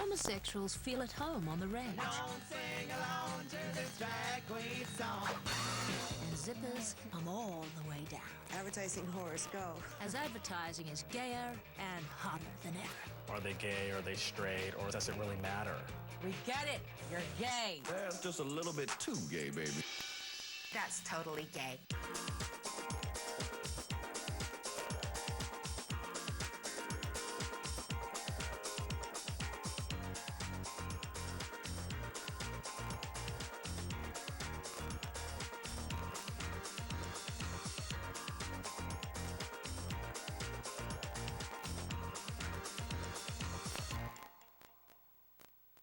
homosexuals feel at home on the range. Don't sing along to this drag queen song. And zippers come all the way down. Advertising whores, go. As advertising is gayer and hotter than ever. Are they gay, are they straight, or does it really matter? We get it. You're gay. That's just a little bit too gay, baby. That's totally gay.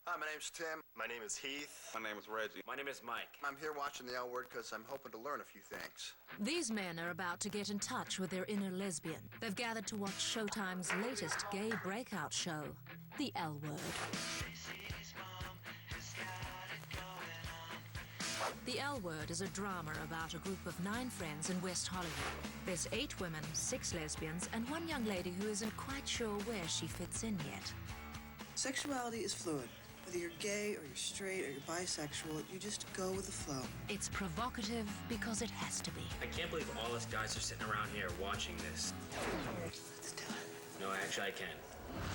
Hi, my name's Tim. My name is Heath. My name is Reggie. My name is Mike. I'm here watching the L Word because I'm hoping to learn a few things. These men are about to get in touch with their inner lesbian. They've gathered to watch Showtime's latest gay breakout show, The L Word. The L Word is a drama about a group of 9 friends in West Hollywood. There's 8 women, 6 lesbians, and one young lady who isn't quite sure where she fits in yet. Sexuality is fluid. Whether you're gay or you're straight or you're bisexual, you just go with the flow. It's provocative because it has to be. I can't believe all us guys are sitting around here watching this. Let's do it. No, actually, I can.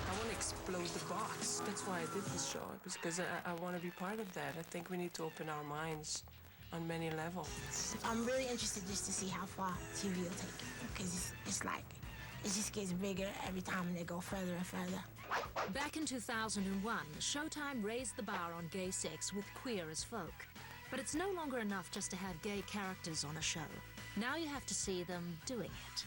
I want to explode the box. That's why I did this show, because I want to be part of that. I think we need to open our minds on many levels. I'm really interested just to see how far TV will take it, because it's like, it just gets bigger every time and they go further and further. Back in 2001, Showtime raised the bar on gay sex with Queer as Folk. But it's no longer enough just to have gay characters on a show. Now you have to see them doing it.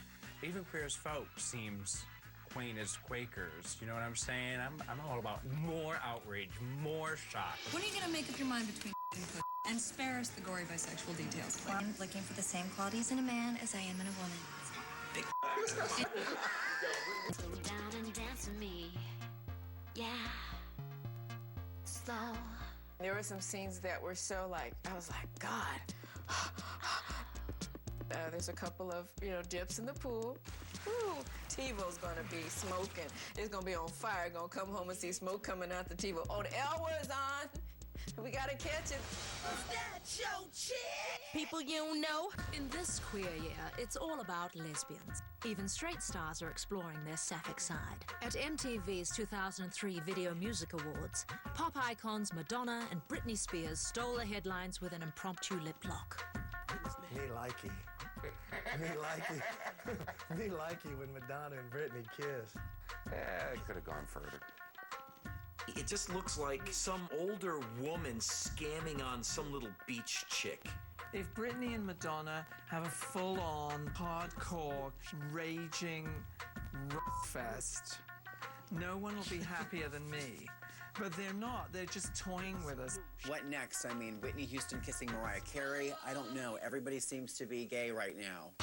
Even Queer as Folk seems quaint as Quakers. You know what I'm saying? I'm all about more outrage, more shock. When are you going to make up your mind between and spare us the gory bisexual details? I'm looking for the same qualities in a man as I am in a woman. Slow down and dance with me. Yeah. Slow. There were some scenes that were so I was like, God. There's a couple of, dips in the pool. Woo, TiVo's gonna be smoking. It's gonna be on fire. Gonna come home and see smoke coming out the TiVo. Oh, the L Word's on. We gotta catch it. That's your chick. People you know. In this queer year, it's all about lesbians. Even straight stars are exploring their sapphic side. At MTV's 2003 Video Music Awards, pop icons Madonna and Britney Spears stole the headlines with an impromptu lip lock. Me likey. Me likey when Madonna and Britney kiss. Yeah, it could have gone further. It just looks like some older woman scamming on some little beach chick. If Britney and Madonna have a full-on, hardcore, raging fest, no one will be happier than me. But they're not. They're just toying with us. What next? I mean, Whitney Houston kissing Mariah Carey? I don't know. Everybody seems to be gay right now.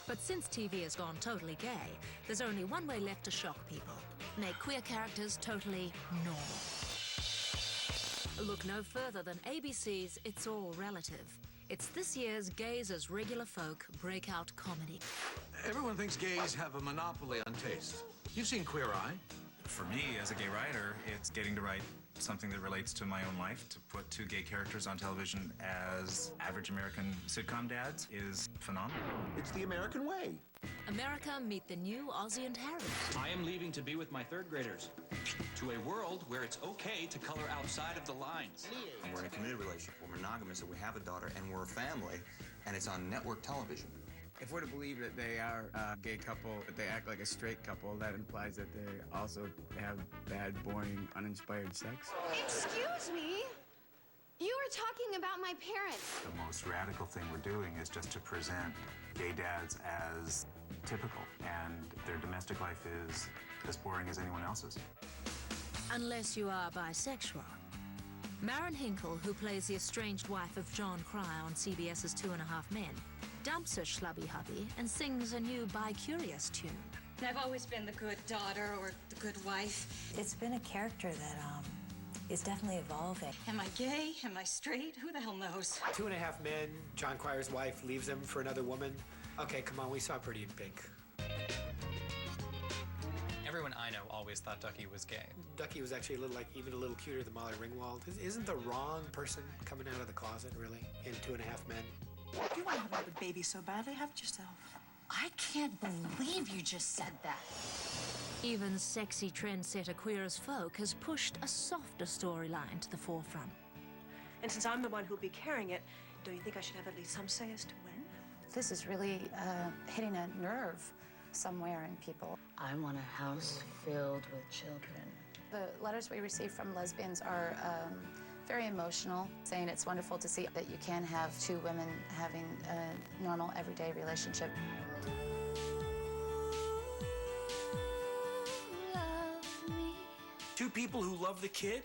But since TV has gone totally gay, there's only one way left to shock people. Make queer characters totally normal. Look no further than ABC's It's All Relative. It's this year's Gays as Regular Folk breakout comedy. Everyone thinks gays have a monopoly on taste. You've seen Queer Eye. For me, as a gay writer, it's getting to write something that relates to my own life. To put 2 gay characters on television as average American sitcom dads is phenomenal. It's the American way. America, meet the new Ozzie and Harriet. I am leaving to be with my 3rd graders to a world where it's okay to color outside of the lines. We're in a committed relationship. We're monogamous, and we have a daughter, and we're a family, and it's on network television. If we're to believe that they are a gay couple, but they act like a straight couple, that implies that they also have bad, boring, uninspired sex. Excuse me? You were talking about my parents. The most radical thing we're doing is just to present gay dads as typical, and their domestic life is as boring as anyone else's. Unless you are bisexual. Maren Hinkle, who plays the estranged wife of John Cryer on CBS's 2.5 Men, dumps her schlubby hubby and sings a new Bi-Curious tune. I've always been the good daughter or the good wife. It's been a character that is definitely evolving. Am I gay? Am I straight? Who the hell knows? 2.5 Men, John Cryer's wife leaves him for another woman. Okay, come on, we saw Pretty in Pink. Everyone I know always always thought Ducky was gay. Ducky was actually even a little cuter than Molly Ringwald. Isn't the wrong person coming out of the closet, really, in 2.5 Men? You want to have a baby so badly, have it yourself. I can't believe you just said that. Even sexy trendsetter Queer as Folk has pushed a softer storyline to the forefront. And since I'm the one who'll be carrying it, don't you think I should have at least some say as to when? This is really hitting a nerve somewhere in people. I want a house filled with children. The letters we receive from lesbians are very emotional, saying it's wonderful to see that you can have two women having a normal, everyday relationship. Two people who love the kid?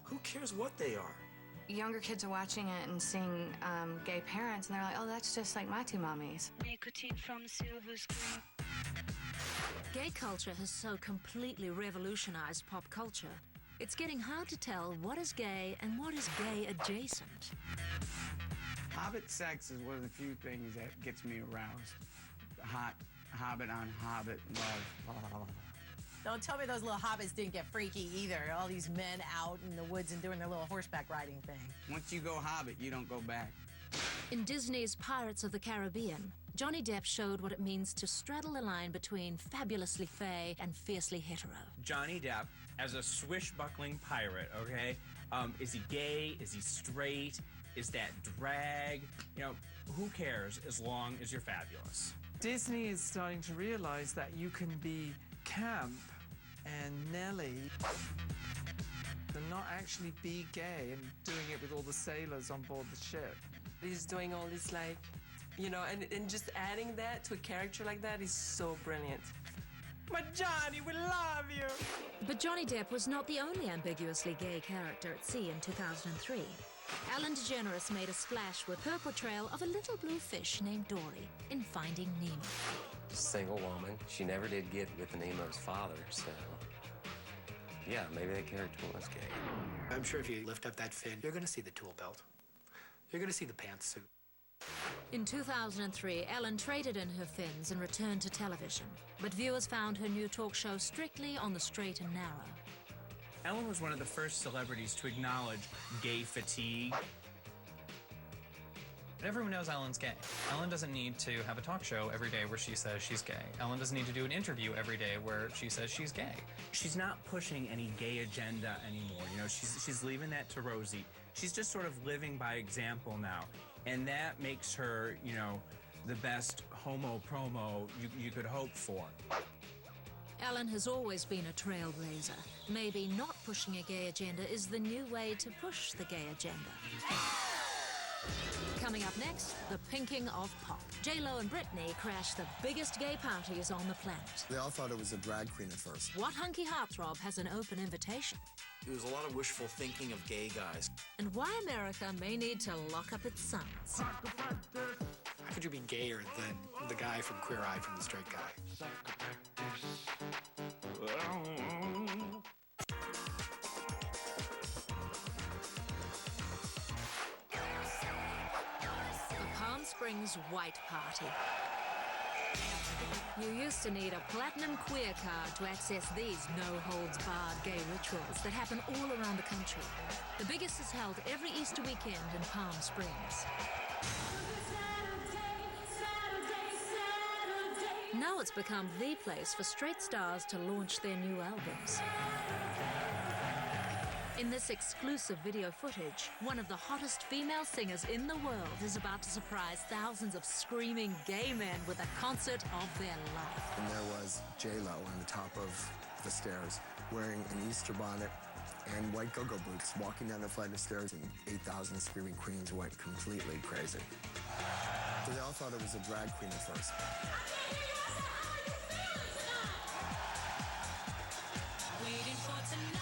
Who cares what they are? Younger kids are watching it and seeing gay parents, and they're like, oh, that's just like my two mommies. Nicotine from silver screen. Gay culture has so completely revolutionized pop culture. It's getting hard to tell what is gay and what is gay adjacent. Hobbit sex is one of the few things that gets me aroused. Hot Hobbit on Hobbit love. Oh. Don't tell me those little hobbits didn't get freaky either. All these men out in the woods and doing their little horseback riding thing. Once you go Hobbit, you don't go back. In Disney's Pirates of the Caribbean, Johnny Depp showed what it means to straddle the line between fabulously fey and fiercely hetero. Johnny Depp, as a swishbuckling pirate, okay? Is he gay? Is he straight? Is that drag? You know, who cares as long as you're fabulous? Disney is starting to realize that you can be camp and Nelly and not actually be gay and doing it with all the sailors on board the ship. He's doing all this, like, you know, and just adding that to a character like that is so brilliant. But Johnny, we love you! But Johnny Depp was not the only ambiguously gay character at sea in 2003. Ellen DeGeneres made a splash with her portrayal of a little blue fish named Dory in Finding Nemo. Single woman. She never did get with Nemo's father, so yeah, maybe that character was gay. I'm sure if you lift up that fin, you're going to see the tool belt. You're going to see the pantsuit. In 2003, Ellen traded in her fins and returned to television, but viewers found her new talk show strictly on the straight and narrow. Ellen was one of the first celebrities to acknowledge gay fatigue. Everyone knows Ellen's gay. Ellen doesn't need to have a talk show every day where she says she's gay. Ellen doesn't need to do an interview every day where she says she's gay. She's not pushing any gay agenda anymore. You know, she's leaving that to Rosie. She's just sort of living by example now. And that makes her, you know, the best homo promo you could hope for. Ellen has always been a trailblazer. Maybe not pushing a gay agenda is the new way to push the gay agenda. Coming up next, the pinking of pop. J-Lo and Britney crash the biggest gay parties on the planet. They all thought it was a drag queen at first. What hunky heartthrob has an open invitation? It was a lot of wishful thinking of gay guys. And why America may need to lock up its sons. How could you be gayer than the guy from Queer Eye from The Straight Guy? The Palm Springs White Party. You used to need a platinum queer card to access these no-holds-barred gay rituals that happen all around the country. The biggest is held every Easter weekend in Palm Springs. Now it's become the place for straight stars to launch their new albums. In this exclusive video footage, one of the hottest female singers in the world is about to surprise thousands of screaming gay men with a concert of their life. And there was J-Lo on the top of the stairs, wearing an Easter bonnet and white go-go boots, walking down the flight of stairs, and 8,000 screaming queens went completely crazy. So they all thought it was a drag queen at first. Waiting for tonight.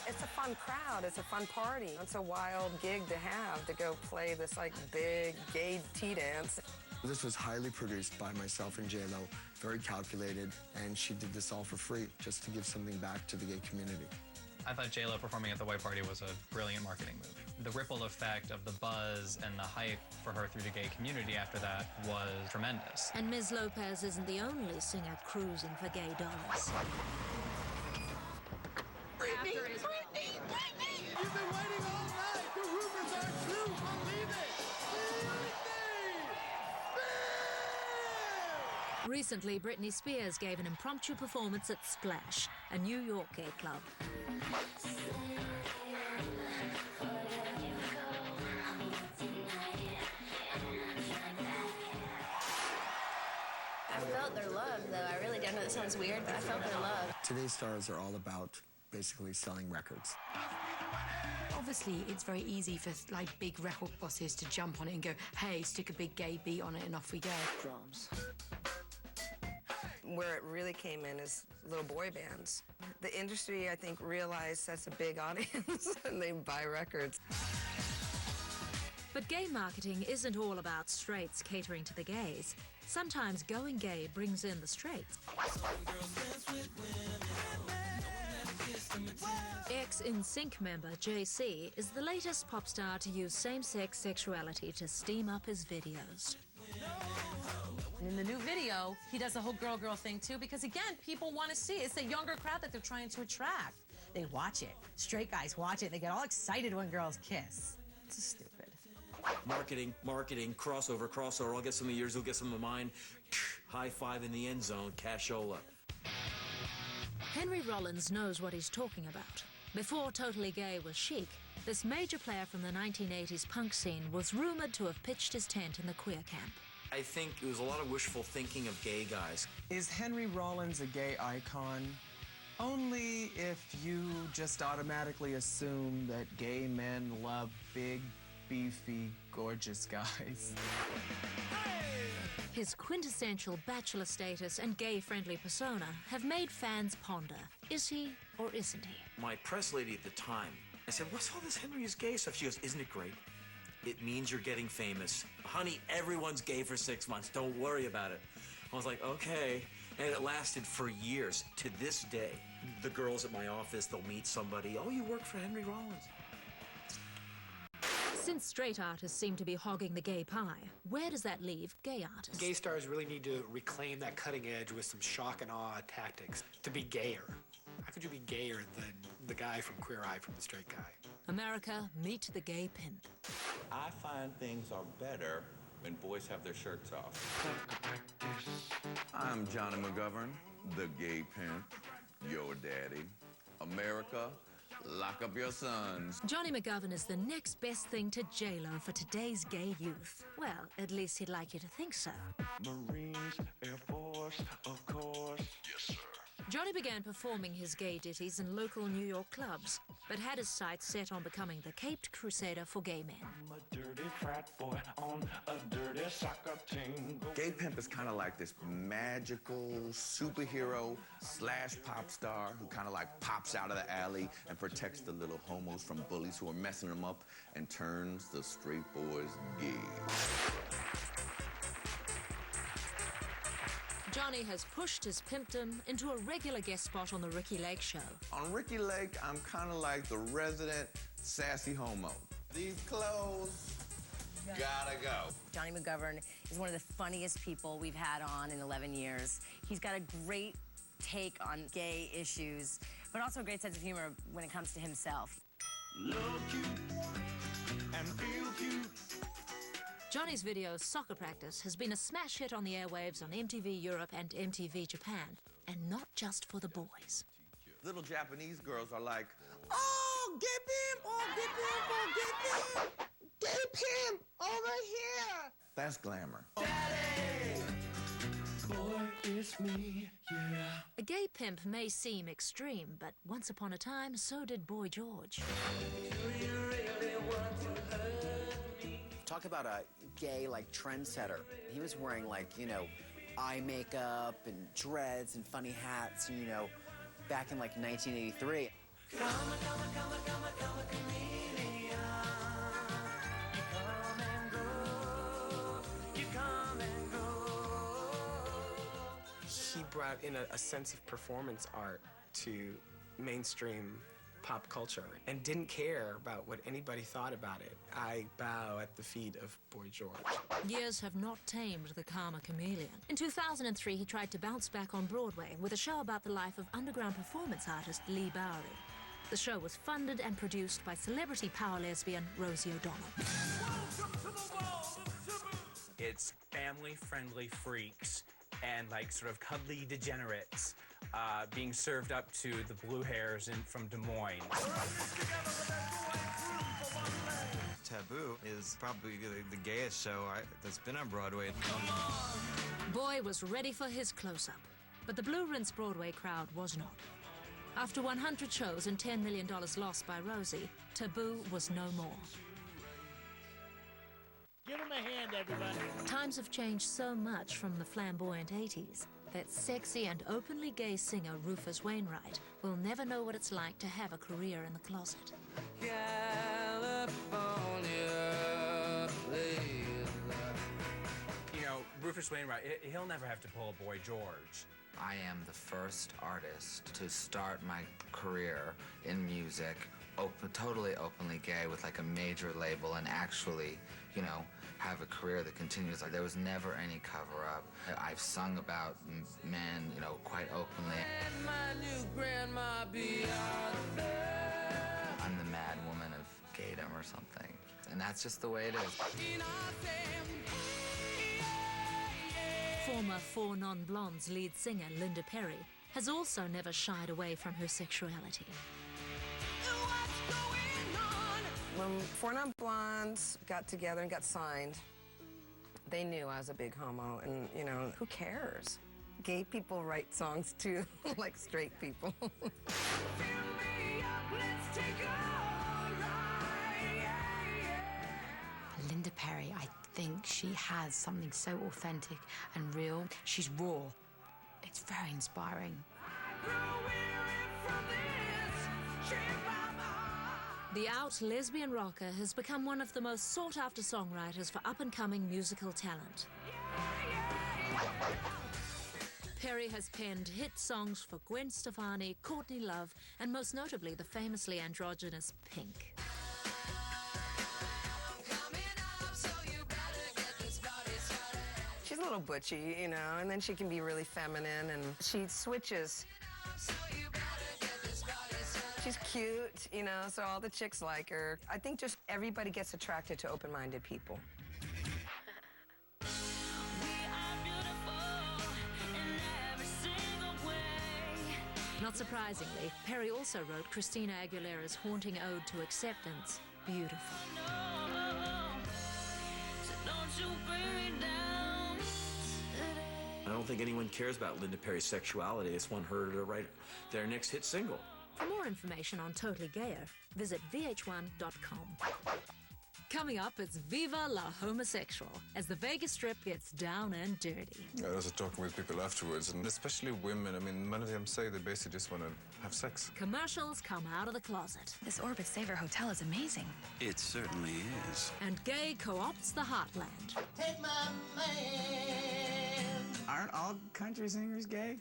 It's a fun crowd. It's a fun party. It's a wild gig to have, to go play this, like, big gay tea dance. This was highly produced by myself and J-Lo, very calculated, and she did this all for free, just to give something back to the gay community. I thought J-Lo performing at the white party was a brilliant marketing move. The ripple effect of the buzz and the hype for her through the gay community after that was tremendous. And Ms. Lopez isn't the only singer cruising for gay dollars. Brittany! Brittany! Brittany! You've been waiting all night! The rumors are true! Believe it! Recently, Britney Spears gave an impromptu performance at Splash, a New York gay club. I felt their love, though. I really don't know. That sounds weird, but I felt their love. Today's stars are all about basically selling records. Obviously, it's very easy for like big record bosses to jump on it and go, hey, stick a big gay beat on it and off we go. Drums. Where it really came in is little boy bands. The industry, I think, realized that's a big audience and they buy records. But gay marketing isn't all about straights catering to the gays. Sometimes going gay brings in the straights. Ex-NSYNC member JC is the latest pop star to use same-sex sexuality to steam up his videos. And in the new video, he does the whole girl-girl thing too, because again, people want to see it. It's a younger crowd that they're trying to attract. They watch it. Straight guys watch it. They get all excited when girls kiss. It's stupid. Marketing, crossover. I'll get some of yours, you'll get some of mine. High five in the end zone, cashola. Henry Rollins knows what he's talking about. Before Totally Gay was chic, this major player from the 1980s punk scene was rumored to have pitched his tent in the queer camp. I think it was a lot of wishful thinking of gay guys. Is Henry Rollins a gay icon? Only if you just automatically assume that gay men love big, beefy, gorgeous guys. His quintessential bachelor status and gay-friendly persona have made fans ponder, is he or isn't he? My press lady at the time, I said, what's all this Henry is gay stuff? She goes, isn't it great? It means you're getting famous. Honey, everyone's gay for 6 months. Don't worry about it. I was like, okay. And it lasted for years. To this day, the girls at my office, they'll meet somebody. Oh, you work for Henry Rollins. Since straight artists seem to be hogging the gay pie, where does that leave gay artists? Gay stars really need to reclaim that cutting edge with some shock and awe tactics to be gayer. How could you be gayer than the guy from Queer Eye from the Straight Guy? America, meet the gay pimp. I find things are better when boys have their shirts off. I'm Johnny McGovern, the gay pimp, your daddy. America, lock up your sons. Johnny McGovern is the next best thing to J-Lo for today's gay youth. Well, at least he'd like you to think so. Marines, Air Force, of course. Yes, sir. Johnny began performing his gay ditties in local New York clubs, but had his sights set on becoming the caped crusader for gay men. I'm a dirty frat boy on a dirty soccer team. Gay pimp is kind of like this magical superhero / pop star who kind of like pops out of the alley and protects the little homos from bullies who are messing them up and turns the straight boys gay. Johnny has pushed his pimpdom into a regular guest spot on the Ricky Lake Show. On Ricky Lake, I'm kind of like the resident sassy homo. These clothes gotta go. Johnny McGovern is one of the funniest people we've had on in 11 years. He's got a great take on gay issues, but also a great sense of humor when it comes to himself. Look cute and feel cute. Johnny's video, Soccer Practice, has been a smash hit on the airwaves on MTV Europe and MTV Japan, and not just for the boys. Little Japanese girls are like, oh, gay pimp, oh, gay pimp, oh, gay pimp, gay pimp, over here. That's glamour. Daddy, boy, it's me, yeah. A gay pimp may seem extreme, but once upon a time, so did Boy George. Do you really want to hurt me? Talk about a gay, trendsetter. He was wearing, eye makeup and dreads and funny hats, and, back in, 1983. Come a chameleon. You come and go. You come and go. He brought in a sense of performance art to mainstream pop culture and didn't care about what anybody thought about it. I bow at the feet of Boy George. Years have not tamed the karma chameleon. In 2003, he tried to bounce back on Broadway with a show about the life of underground performance artist Lee Bowery. The show was funded and produced by celebrity power lesbian Rosie O'Donnell. It's family-friendly freaks and like sort of cuddly degenerates being served up to the blue hairs from Des Moines. Taboo is probably the gayest show that's been on Broadway. Boy was ready for his close-up, but the Blue Rinse Broadway crowd was not. After 100 shows and $10 million lost by Rosie, Taboo was no more. Give him a hand, everybody. Times have changed so much from the flamboyant 80s that sexy and openly gay singer Rufus Wainwright will never know what it's like to have a career in the closet. You know, Rufus Wainwright, he'll never have to pull a Boy George. I am the first artist to start my career in music totally openly gay with like a major label and actually, you know, have a career that continues. Like there was never any cover-up. I've sung about men, you know, quite openly. I'm the mad woman of gaydom or something. And that's just the way it is. Former Four Non-Blondes lead singer Linda Perry has also never shied away from her sexuality. When Four Non-Blondes got together and got signed, they knew I was a big homo, and, you know, who cares? Gay people write songs too, like straight people. Linda Perry, I think she has something so authentic and real. She's raw. It's very inspiring. The out lesbian rocker has become one of the most sought-after songwriters for up-and-coming musical talent. Perry has penned hit songs for Gwen Stefani, Courtney Love, and most notably the famously androgynous Pink. She's a little butchy, you know, and then she can be really feminine, and she switches. She's cute, you know, so all the chicks like her. I think just everybody gets attracted to open-minded people. Not surprisingly, Perry also wrote Christina Aguilera's haunting ode to acceptance, Beautiful. I don't think anyone cares about Linda Perry's sexuality. They just want her to write their next hit single. For more information on Totally Gayer, visit vh1.com. Coming up, it's Viva la Homosexual, as the Vegas Strip gets down and dirty. I was talking with people afterwards, and especially women. I mean, many of them say they basically just want to have sex. Commercials come out of the closet. This Orbit Saver hotel is amazing. It certainly is. And gay co-opts the heartland. Take my man. Aren't all country singers gay?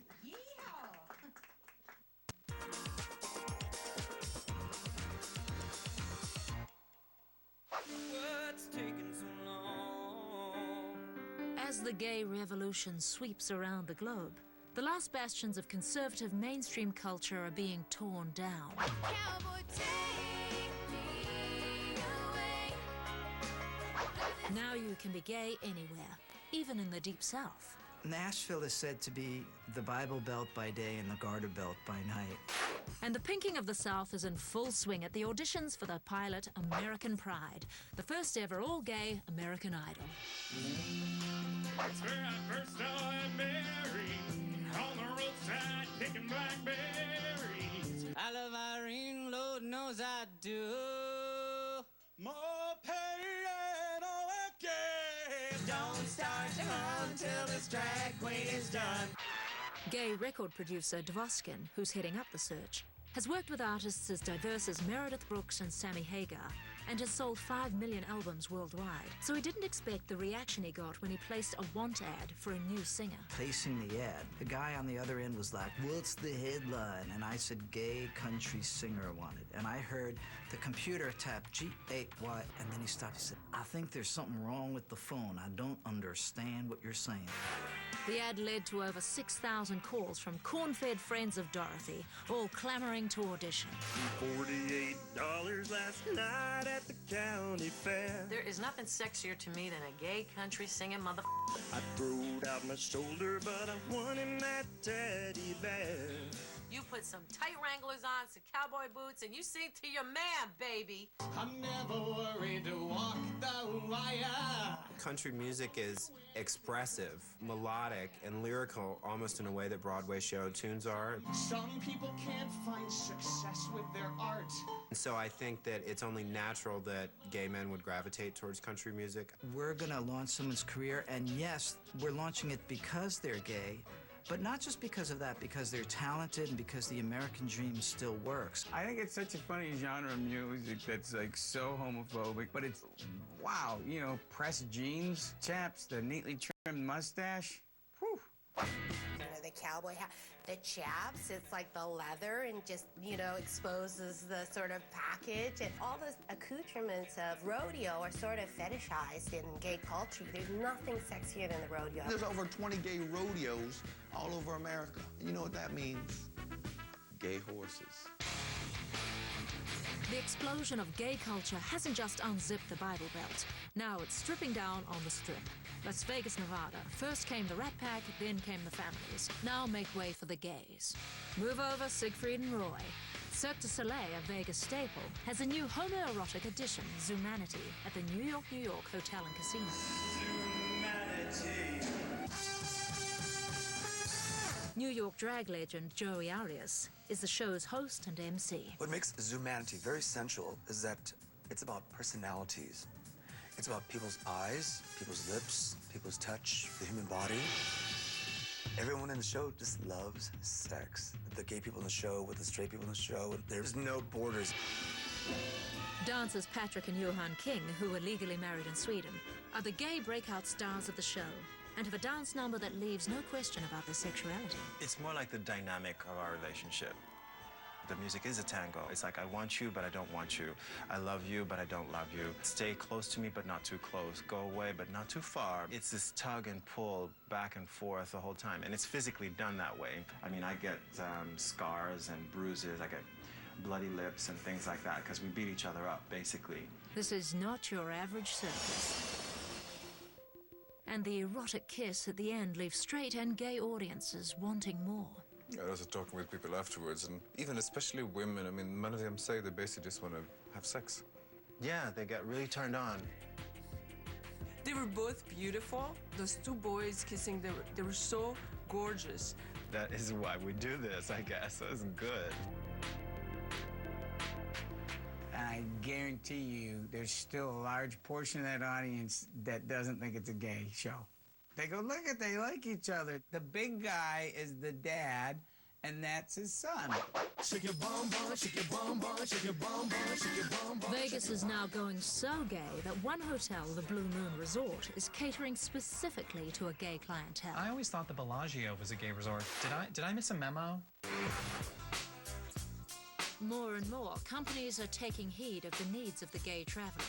As the gay revolution sweeps around the globe, the last bastions of conservative mainstream culture are being torn down. Now you can be gay anywhere, even in the Deep South. Nashville is said to be the Bible Belt by day and the Garter Belt by night. And the pinking of the South is in full swing at the auditions for the pilot American Pride, the first ever all-gay American Idol. That's where I first saw Mary, on the roadside picking blackberries. I love Irene, Lord knows I do. More pain all again. Don't start to hum till this drag queen is done. Gay record producer Dvoskin, who's heading up the search, has worked with artists as diverse as Meredith Brooks and Sammy Hagar, and has sold 5 million albums worldwide. So he didn't expect the reaction he got when he placed a want ad for a new singer. Placing the ad, the guy on the other end was like, "What's the headline?" And I said, "Gay country singer wanted." And I heard the computer tap G-A-Y, and then he stopped. He said, "I think there's something wrong with the phone. I don't understand what you're saying." The ad led to over 6,000 calls from corn-fed friends of Dorothy, all clamoring to audition. $48 last night at the county fair. There is nothing sexier to me than a gay country singing mother. I throwed out my shoulder, but I wanted that teddy bear. You put some tight Wranglers on, some cowboy boots, and you sing to your man, baby. I'm never worried to walk the wire. Country music is expressive, melodic, and lyrical, almost in a way that Broadway show tunes are. Some people can't find success with their art. And so I think that it's only natural that gay men would gravitate towards country music. We're gonna launch someone's career, and yes, we're launching it because they're gay, but not just because of that, because they're talented and because the American dream still works. I think it's such a funny genre of music that's like so homophobic, but it's, wow, you know, pressed jeans, chaps, the neatly trimmed mustache. Whew. You know, the cowboy hat, the chaps, it's like the leather and just, you know, exposes the sort of package. And all the accoutrements of rodeo are sort of fetishized in gay culture. There's nothing sexier than the rodeo. There's over 20 gay rodeos all over America. You know what that means? Gay horses. The explosion of gay culture hasn't just unzipped the Bible Belt. Now it's stripping down on the Strip. Las Vegas, Nevada. First came the Rat Pack, then came the families. Now make way for the gays. Move over, Siegfried and Roy. Cirque du Soleil, a Vegas staple, has a new homoerotic edition, Zoomanity, at the New York Hotel and Casino. Humanity. New York drag legend Joey Arias is the show's host and MC. What makes Zoomanity very sensual is that it's about personalities. It's about people's eyes, people's lips, people's touch, the human body. Everyone in the show just loves sex. The gay people in the show with the straight people in the show, there's no borders. Dancers Patrick and Johan King, who are legally married in Sweden, are the gay breakout stars of the show and have a dance number that leaves no question about their sexuality. It's more like the dynamic of our relationship. The music is a tango. It's like, I want you, but I don't want you. I love you, but I don't love you. Stay close to me, but not too close. Go away, but not too far. It's this tug and pull back and forth the whole time, and it's physically done that way. I mean, I get scars and bruises. I get bloody lips and things like that because we beat each other up, basically. This is not your average circus. And the erotic kiss at the end leaves straight and gay audiences wanting more. I was talking with people afterwards, and even especially women, I mean, many of them say they basically just want to have sex. Yeah, they get really turned on. They were both beautiful. Those two boys kissing, they were so gorgeous. That is why we do this, I guess. It's good. I guarantee you there's still a large portion of that audience that doesn't think it's a gay show. They go, look at, they like each other. The big guy is the dad, and that's his son. Shake your bum bum, shake your bum bum, shake your bum bum, shake your bum bum. Vegas is now going so gay that one hotel, the Blue Moon Resort, is catering specifically to a gay clientele. I always thought the Bellagio was a gay resort. Did I miss a memo? More and more, companies are taking heed of the needs of the gay traveler.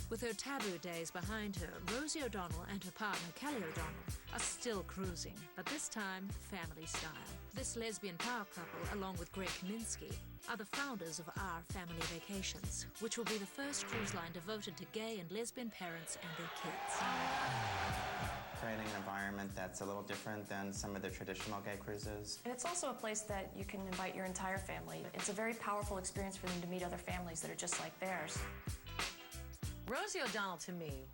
With her taboo days behind her, Rosie O'Donnell and her partner, Kelly O'Donnell, are still cruising, but this time, family style. This lesbian power couple, along with Greg Kaminsky, are the founders of Our Family Vacations, which will be the first cruise line devoted to gay and lesbian parents and their kids. Creating an environment that's a little different than some of the traditional gay cruises. And it's also a place that you can invite your entire family. It's a very powerful experience for them to meet other families that are just like theirs. Rosie O'Donnell, to me,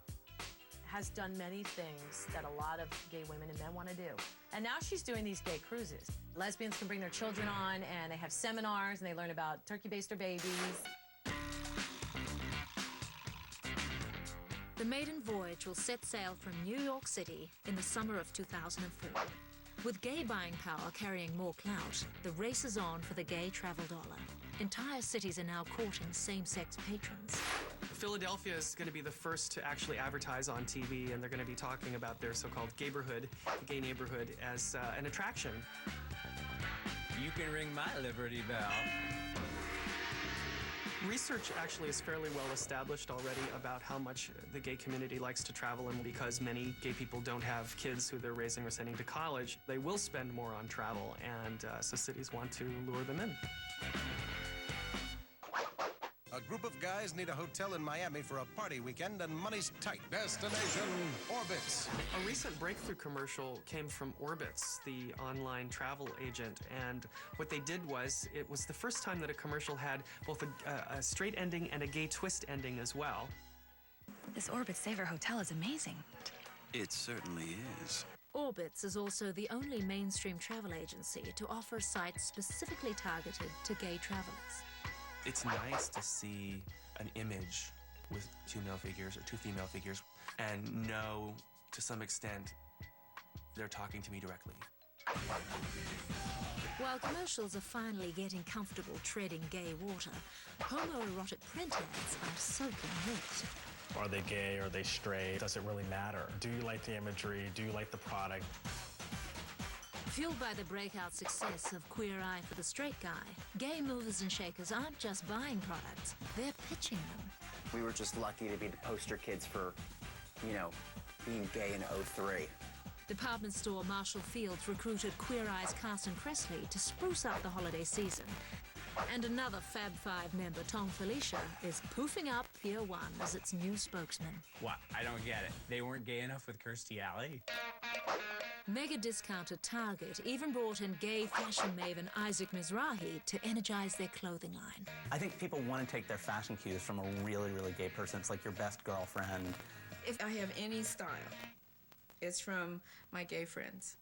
has done many things that a lot of gay women and men want to do. And now she's doing these gay cruises. Lesbians can bring their children on, and they have seminars, and they learn about turkey baster babies. The maiden voyage will set sail from New York City in the summer of 2004. With gay buying power carrying more clout, the race is on for the gay travel dollar. Entire cities are now courting same-sex patrons. Philadelphia is going to be the first to actually advertise on TV, and they're going to be talking about their so-called gayborhood, the gay neighborhood, as an attraction. You can ring my Liberty Bell. Research actually is fairly well established already about how much the gay community likes to travel, and because many gay people don't have kids who they're raising or sending to college, they will spend more on travel, and so cities want to lure them in. A group of guys need a hotel in Miami for a party weekend and money's tight. Destination Orbitz. A recent breakthrough commercial came from Orbitz, the online travel agent, and what they did was, it was the first time that a commercial had both a straight ending and a gay twist ending as well. This Orbitz Saver Hotel is amazing. It certainly is. Orbitz is also the only mainstream travel agency to offer a site specifically targeted to gay travelers. It's nice to see an image with two male figures or two female figures and know, to some extent, they're talking to me directly. While commercials are finally getting comfortable treading gay water, homoerotic print ads are soaking wet. Are they gay? Are they straight? Does it really matter? Do you like the imagery? Do you like the product? Fueled by the breakout success of Queer Eye for the Straight Guy, gay movers and shakers aren't just buying products, they're pitching them. We were just lucky to be the poster kids for, you know, being gay in '03. Department store Marshall Fields recruited Queer Eye's Carson Kressley to spruce up the holiday season. And another Fab Five member, Tom Felicia, is poofing up Pier 1 as its new spokesman. What? I don't get it. They weren't gay enough with Kirstie Alley? Mega discounter Target even brought in gay fashion maven Isaac Mizrahi to energize their clothing line. I think people want to take their fashion cues from a really, really gay person. It's like your best girlfriend. If I have any style, it's from my gay friends.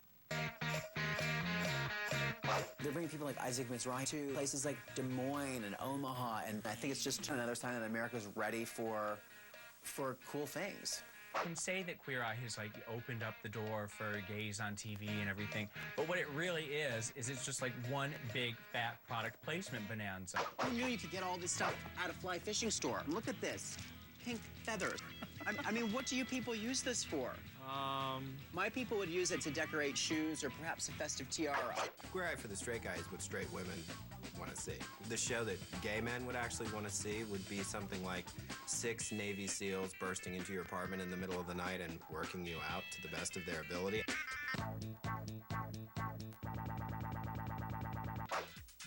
They're bringing people like Isaac Mizrahi to places like Des Moines and Omaha, and I think it's just another sign that America's ready for cool things. You can say that Queer Eye has like opened up the door for gays on TV and everything, but what it really is it's just like one big fat product placement bonanza. Who knew you could get all this stuff at a fly fishing store? Look at this, pink feathers. I mean, what do you people use this for? My people would use it to decorate shoes or perhaps a festive tiara. Queer Eye for the Straight Guy is what straight women want to see. The show that gay men would actually want to see would be something like 6 Navy SEALs bursting into your apartment in the middle of the night and working you out to the best of their ability.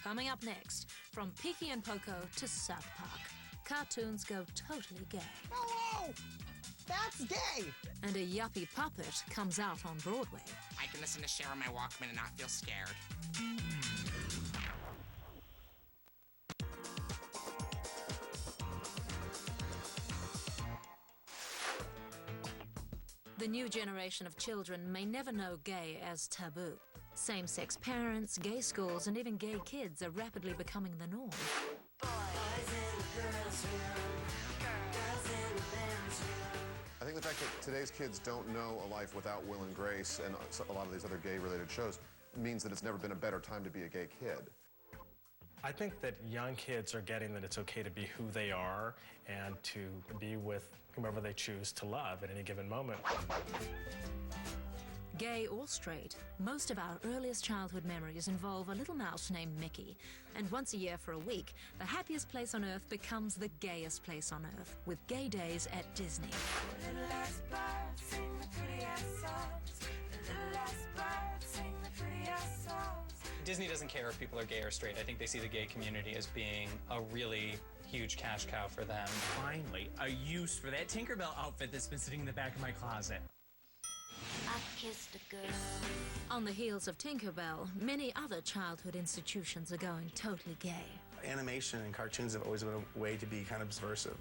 Coming up next, from Peaky and Poco to South Park, cartoons go totally gay. Hello! That's gay! And a yuppie puppet comes out on Broadway. I can listen to Cher on my Walkman and not feel scared. The new generation of children may never know gay as taboo. Same-sex parents, gay schools, and even gay kids are rapidly becoming the norm. I think the fact that today's kids don't know a life without Will and Grace and a lot of these other gay-related shows means that it's never been a better time to be a gay kid. I think that young kids are getting that it's okay to be who they are and to be with whomever they choose to love at any given moment. Gay or straight, most of our earliest childhood memories involve a little mouse named Mickey. And once a year for a week, the happiest place on earth becomes the gayest place on earth, with gay days at Disney. Disney doesn't care if people are gay or straight. I think they see the gay community as being a really huge cash cow for them. Finally, a use for that Tinkerbell outfit that's been sitting in the back of my closet. I kissed a girl. On the heels of Tinkerbell, many other childhood institutions are going totally gay. Animation and cartoons have always been a way to be kind of subversive,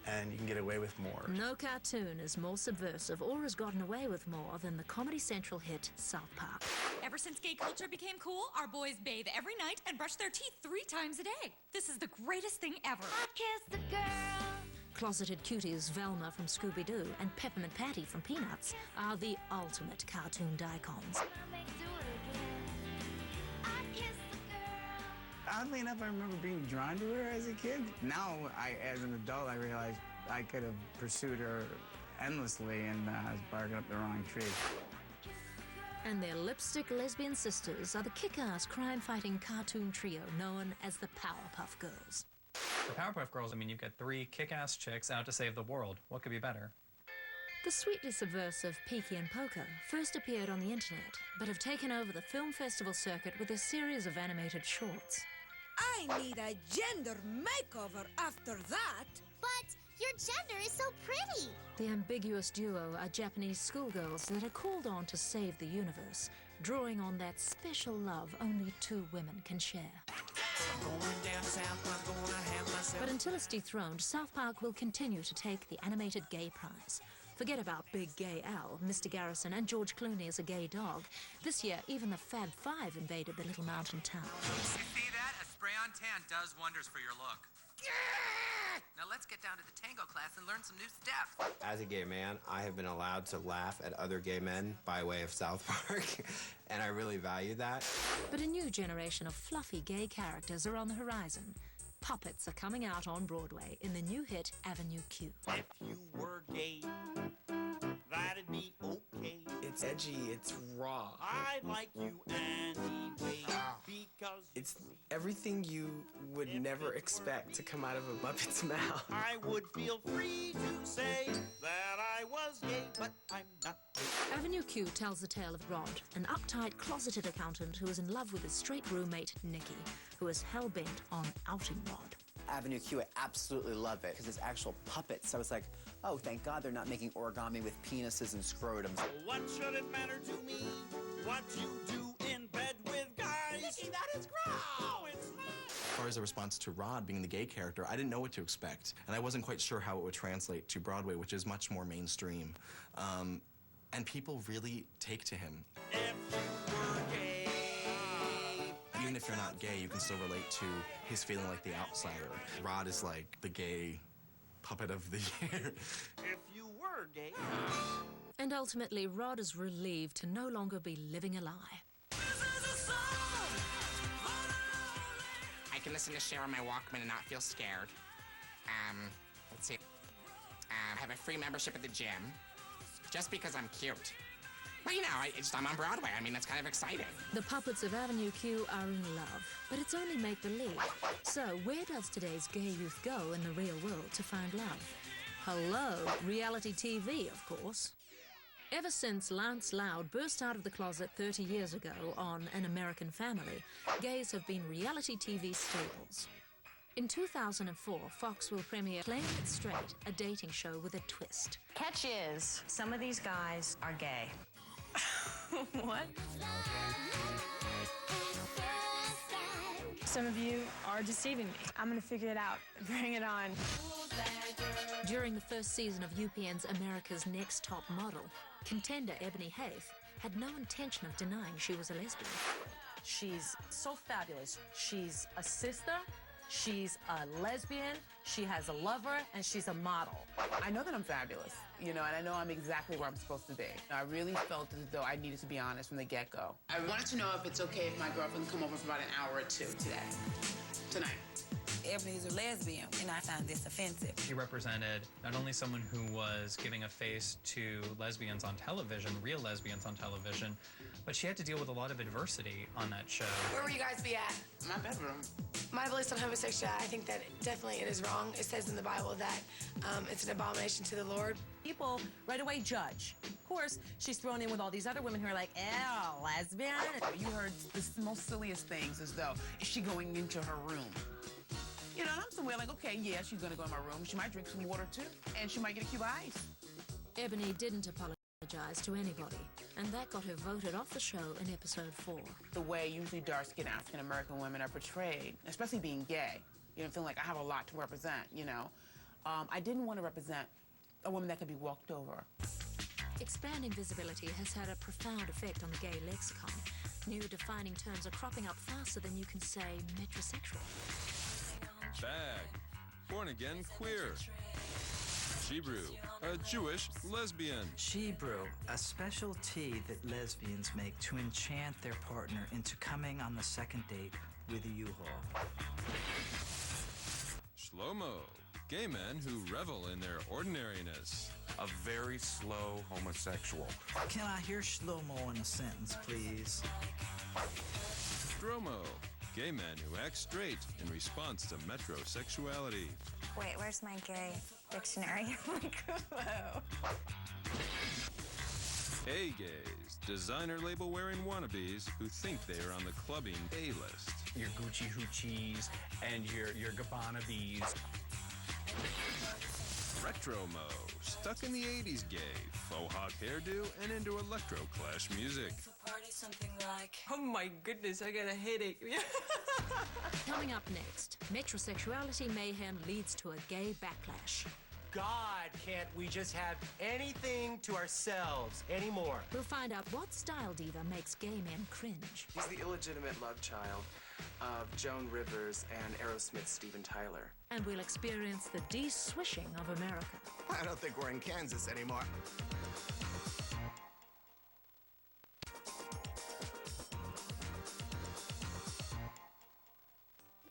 and you can get away with more. No cartoon is more subversive or has gotten away with more than the Comedy Central hit South Park. Ever since gay culture became cool, our boys bathe every night and brush their teeth 3 times a day. This is the greatest thing ever. I kissed a girl. Closeted cuties Velma from Scooby-Doo and Peppermint Patty from Peanuts are the ultimate cartoon icons. Oddly enough, I remember being drawn to her as a kid. Now, as an adult, I realize I could have pursued her endlessly and I was barking up the wrong tree. And their lipstick lesbian sisters are the kick-ass crime-fighting cartoon trio known as the Powerpuff Girls. The Powerpuff Girls, I mean, you've got three kick-ass chicks out to save the world. What could be better? The sweetly subversive Peaky and Poker first appeared on the internet, but have taken over the film festival circuit with a series of animated shorts. I need a gender makeover after that. But your gender is so pretty. The ambiguous duo are Japanese schoolgirls that are called on to save the universe, drawing on that special love only two women can share. But until it's dethroned, South Park will continue to take the animated gay prize. Forget about Big Gay Al, Mr. Garrison, and George Clooney as a gay dog. This year, even the Fab Five invaded the little mountain town. You see that? A spray-on tan does wonders for your look. Now let's get down to the tango class and learn some new steps. As a gay man, I have been allowed to laugh at other gay men by way of South Park, and I really value that. But a new generation of fluffy gay characters are on the horizon. Puppets are coming out on Broadway in the new hit Avenue Q. If you were gay, that'd be okay. It's edgy, it's raw. I like you anyway, because it's everything you would never expect to come out of a Muppet's mouth. I would feel free to say that I was gay, but I'm not gay. Avenue Q tells the tale of Rod, an uptight, closeted accountant who is in love with his straight roommate, Nikki, who is hell-bent on outing Rod. Avenue Q, I absolutely love it because it's actual puppets. I was like, oh, thank God they're not making origami with penises and scrotums. What should it matter to me what you do in bed with guys? Nikki, that is gross! No, it's not! As far as a response to Rod being the gay character, I didn't know what to expect. And I wasn't quite sure how it would translate to Broadway, which is much more mainstream. And people really take to him. If you were gay. Even if you're not gay, you can still relate to his feeling like the outsider. Rod is like the gay puppet of the year. If you were gay. And ultimately, Rod is relieved to no longer be living a lie. I can listen to Cher on my Walkman and not feel scared. Let's see. Have a free membership at the gym. Just because I'm cute. But you know, I'm on Broadway. I mean, that's kind of exciting. The puppets of Avenue Q are in love, but it's only make-believe. So where does today's gay youth go in the real world to find love? Hello, reality TV, of course. Ever since Lance Loud burst out of the closet 30 years ago on An American Family, gays have been reality TV staples. In 2004, Fox will premiere Playing It Straight, a dating show with a twist. Catch is, some of these guys are gay. What? Some of you are deceiving me. I'm gonna figure it out. Bring it on. During the first season of UPN's America's Next Top Model, contender Ebony Haith had no intention of denying she was a lesbian. She's so fabulous. She's a sister, she's a lesbian, she has a lover, and she's a model. I know that I'm fabulous, you know, and I know I'm exactly where I'm supposed to be. I really felt as though I needed to be honest from the get-go. I wanted to know if it's okay if my girlfriend come over for about an hour or two tonight. Ebony's a lesbian, and I find this offensive. She represented not only someone who was giving a face to lesbians on television, real lesbians on television, but she had to deal with a lot of adversity on that show. Where will you guys be at? My bedroom. My beliefs on homosexuality, I think that definitely it is wrong. It says in the Bible that it's an abomination to the Lord. People right away judge. Of course, she's thrown in with all these other women who are like, ew, lesbian. You heard the most silliest things, as though, is she going into her room? You know, and I'm somewhere like, okay, yeah, she's gonna go in my room. She might drink some water too, and she might get a cube of ice. Ebony didn't apologize to anybody, and that got her voted off the show in episode 4. The way usually dark-skinned African-American women are portrayed, especially being gay, you know, feeling like I have a lot to represent, you know. I didn't want to represent a woman that could be walked over. Expanding visibility has had a profound effect on the gay lexicon. New defining terms are cropping up faster than you can say metrosexual. Bag. Born again queer. She-Brew, a Jewish lesbian. She-Brew, a special tea that lesbians make to enchant their partner into coming on the second date with a U-Haul. Shlomo, gay men who revel in their ordinariness. A very slow homosexual. Can I hear Shlomo in a sentence, please? Stromo, gay men who act straight in response to metrosexuality. Wait, where's my gay dictionary? Whoa. Hey gays, designer label wearing wannabes who think they are on the clubbing A-list. Your Gucci Hoochies and your Gabbana bees. Retro-mo, stuck in the 80s gay, faux hawk hairdo, and into electro-clash music. Oh my goodness, I got a headache. Coming up next, metrosexuality mayhem leads to a gay backlash. God, can't we just have anything to ourselves anymore? We'll find out what style diva makes gay men cringe. He's the illegitimate love child of Joan Rivers and Aerosmith's Steven Tyler. And we'll experience the de-swishing of America. I don't think we're in Kansas anymore.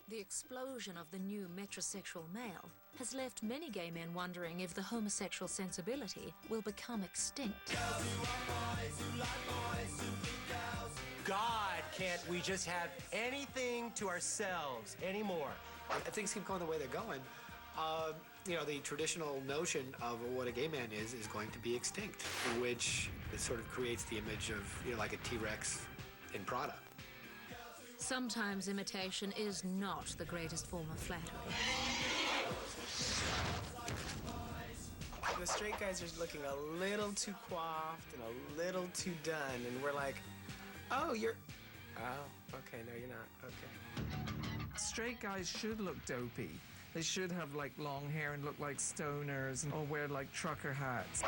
The explosion of the new metrosexual male has left many gay men wondering if the homosexual sensibility will become extinct. God, can't we just have anything to ourselves anymore? If things keep going the way they're going, the traditional notion of what a gay man is going to be extinct, which sort of creates the image of, like a T-Rex in Prada. Sometimes imitation is not the greatest form of flattery. The straight guys are looking a little too coiffed and a little too done, and we're like, oh, you're... Oh, okay, no, you're not. Okay. Straight guys should look dopey. They should have, like, long hair and look like stoners or wear, like, trucker hats.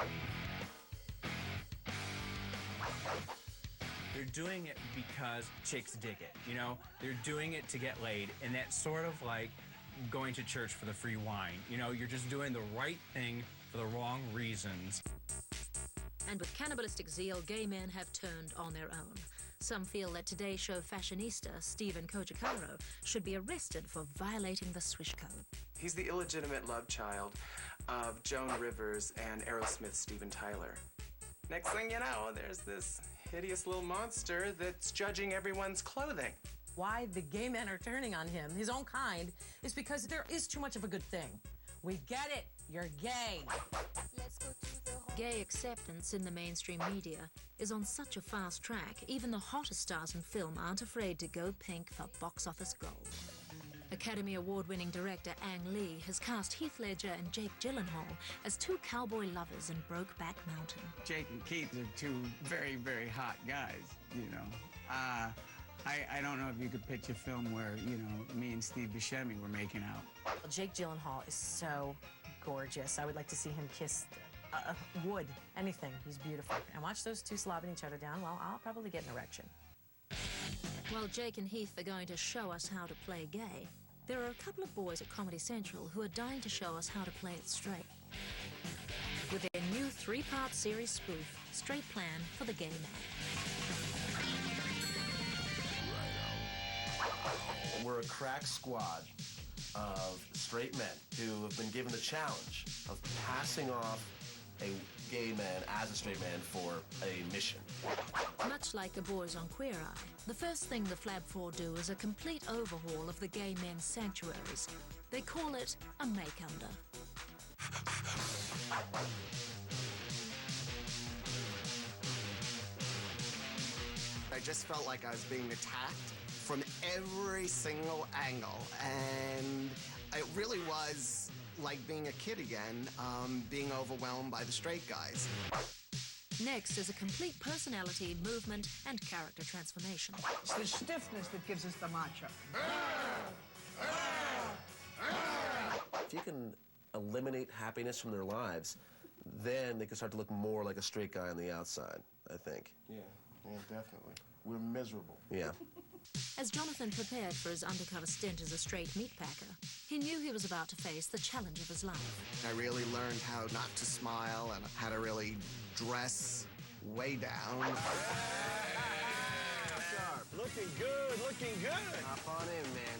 They're doing it because chicks dig it, They're doing it to get laid, and that's sort of like going to church for the free wine. You're just doing the right thing for the wrong reasons. And with cannibalistic zeal, gay men have turned on their own. Some feel that Today Show fashionista Stephen Kojikaro should be arrested for violating the swish code. He's the illegitimate love child of Joan Rivers and Aerosmith's Steven Tyler. Next thing you know, there's this hideous little monster that's judging everyone's clothing. Why the gay men are turning on him, his own kind, is because there is too much of a good thing. We get it. You're gay. Gay acceptance in the mainstream media is on such a fast track, even the hottest stars in film aren't afraid to go pink for box office gold. Academy Award-winning director Ang Lee has cast Heath Ledger and Jake Gyllenhaal as two cowboy lovers in Brokeback Mountain. Jake and Keith are two very, very hot guys, I don't know if you could pitch a film where, me and Steve Buscemi were making out. Well, Jake Gyllenhaal is so gorgeous. I would like to see him kiss wood, anything. He's beautiful. And watch those two slobbing each other down, well, I'll probably get an erection. While Jake and Heath are going to show us how to play gay, there are a couple of boys at Comedy Central who are dying to show us how to play it straight. With their new 3-part series spoof, Straight Plan for the Gay Man. We're a crack squad of straight men who have been given the challenge of passing off a gay man as a straight man for a mission. Much like the boys on Queer Eye, the first thing the Flab Four do is a complete overhaul of the gay men's sanctuaries. They call it a make-under. I just felt like I was being attacked from every single angle, and it really was like being a kid again, being overwhelmed by the straight guys. Next is a complete personality, movement, and character transformation. It's the stiffness that gives us the macho. If you can eliminate happiness from their lives, then they can start to look more like a straight guy on the outside, I think. Yeah. Yeah, definitely. We're miserable. Yeah. As Jonathan prepared for his undercover stint as a straight meat packer, he knew he was about to face the challenge of his life. I really learned how not to smile and how to really dress way down. Sharp. Looking good, looking good. Hop on in, man.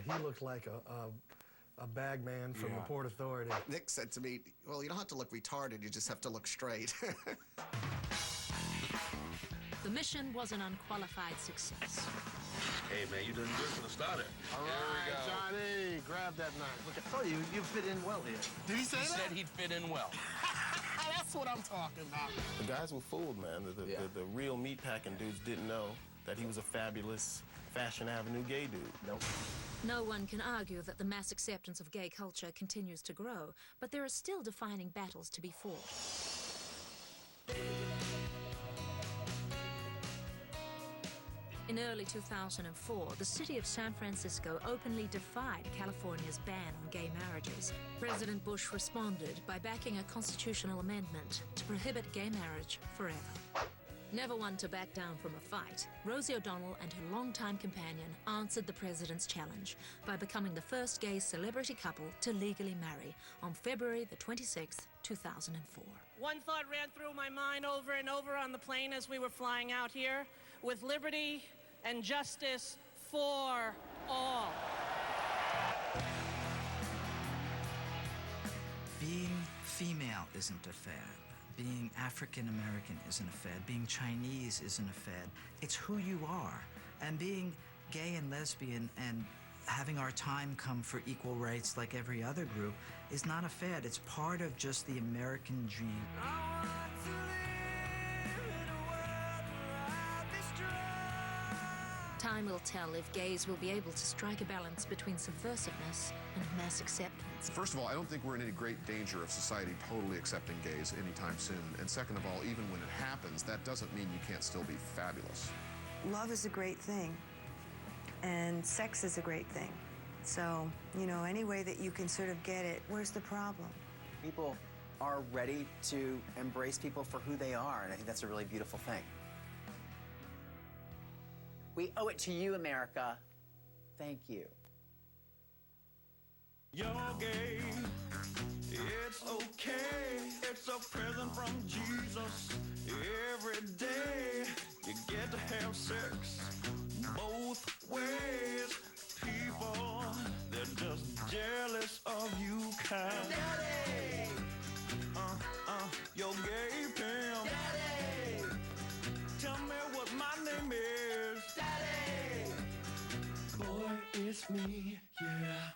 He looked like a bag man from the Port Authority. Nick said to me, well, you don't have to look retarded, you just have to look straight. The mission was an unqualified success. Hey, man, you doing good for the starter. All right, Johnny, grab that knife. Look at You fit in well here. Did he say that? He said he'd fit in well. That's what I'm talking about. The guys were fooled, man. The real meatpacking dudes didn't know that he was a fabulous Fashion Avenue gay dude. Nope. No one can argue that the mass acceptance of gay culture continues to grow, but there are still defining battles to be fought. In early 2004, the city of San Francisco openly defied California's ban on gay marriages. President Busch responded by backing a constitutional amendment to prohibit gay marriage forever. Never one to back down from a fight, Rosie O'Donnell and her longtime companion answered the president's challenge by becoming the first gay celebrity couple to legally marry on February the 26th, 2004. One thought ran through my mind over and over on the plane as we were flying out here: with liberty and justice for all. Being female isn't a fad. Being African American isn't a fad. Being Chinese isn't a fad. It's who you are. And being gay and lesbian and having our time come for equal rights like every other group is not a fad. It's part of just the American dream. Time will tell if gays will be able to strike a balance between subversiveness and mass acceptance. First of all, I don't think we're in any great danger of society totally accepting gays anytime soon. And second of all, even when it happens, that doesn't mean you can't still be fabulous. Love is a great thing, and sex is a great thing. So, you know, any way that you can sort of get it, where's the problem? People are ready to embrace people for who they are, and I think that's a really beautiful thing. We owe it to you, America. Thank you. You're gay, it's okay. It's a present from Jesus. Every day you get to have sex both ways. People, they're just jealous of you, kind. Daddy! You're gay, Pam. Daddy! Tell me what my name is. Daddy! Boy, it's me, yeah.